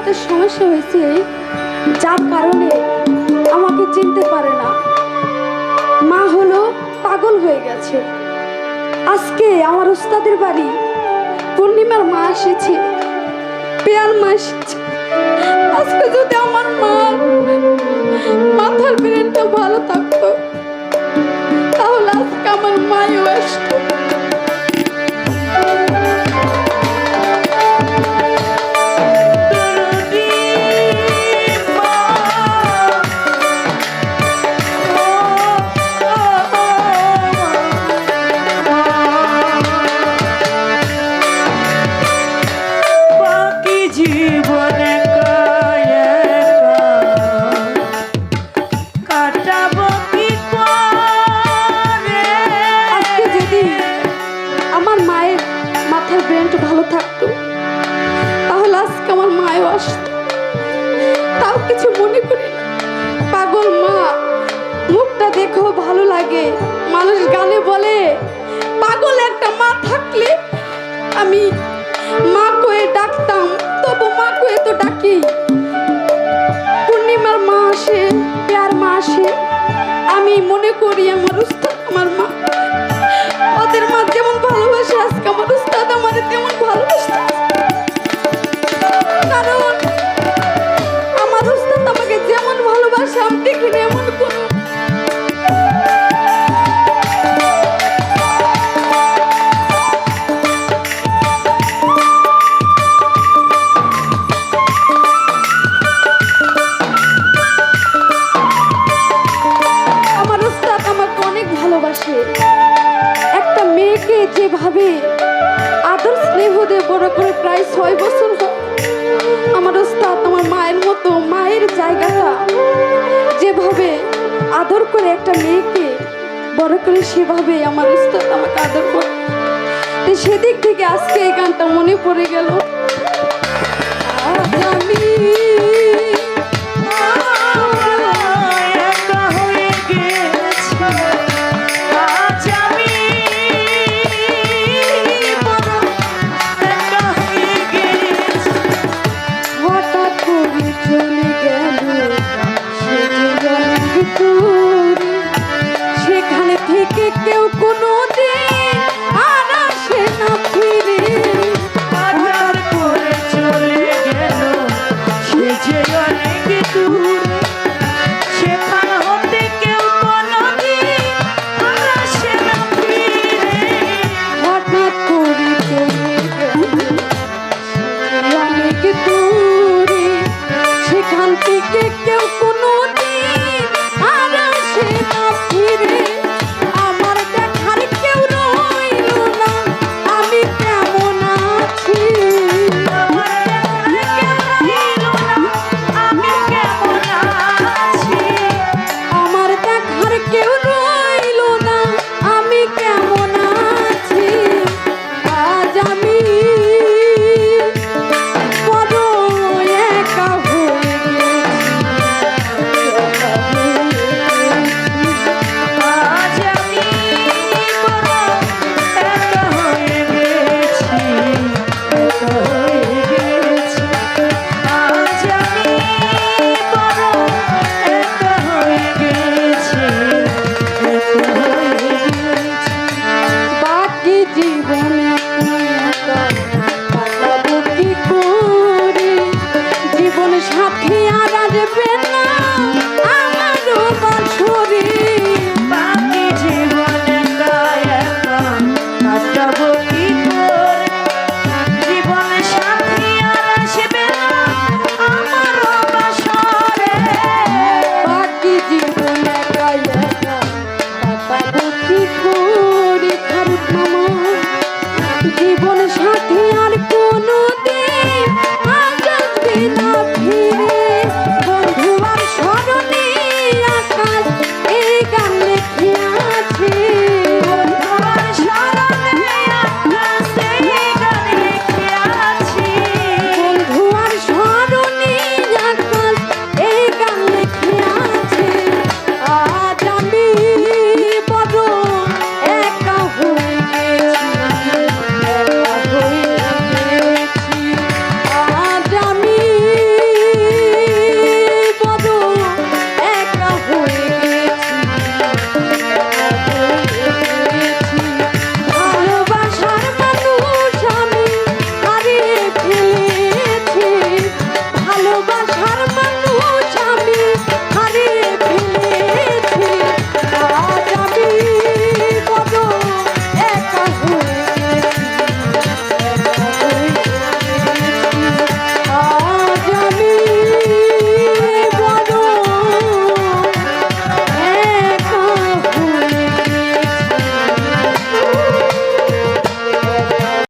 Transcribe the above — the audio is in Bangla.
একটা সমস্যা হয়েছে, যার কারণে আমাকে চিনতে পারে না। মা হলো পাগল হয়ে গেছে। আজকে আমার ওস্তাদের বাড়ি পূর্ণিমার মা এসেছে, পেয়ার মা এসেছে। আজকে যদি আমার মাথার ব্রেনটা ভালো থাকতো, তাহলে আজকে আমার মায়ও আসতো। ভালো থাকতো, তাহলে আজকে আমার মায়ও আসতো। তাও কিছু মনে করি না। পাগল মা, মুখটা দেখো ভালো লাগে। মানুষ গানে বলে পাগল একটা মা থাকলে আমি মা কয়ে ডাকতাম, তবু মা কয়ে তো ডাকি। পূর্ণিমার মা আসে, পেয়ার মা আসে, আমি মনে করি আমার উস্তাদ আমার মা। ওদের মা যেমন ভালোবাসে, আজকে আমার উস্তাদ আমাদের তেমন ভালোবাসে। কারণ আমার উস্তাদ আমাকে যেমন ভালোবাসে আমি দেখিনি এমন কোনো। আমার উস্তাদ আমাকে অনেক ভালোবাসে। একটা মেয়েকে যেভাবে আদর স্নেহ দিয়ে বড় করে প্রায় 6 বছর আমার ওস্তাদ আমার মায়ের মতো মায়ের জায়গাটা যেভাবে আদর করে একটা মেয়েকে বড় করে, সেভাবে আমার ওস্তাদ আমাকে আদর করে। সেদিক থেকে আজকে এই গানটা মনে পড়ে গেল। আজ আমি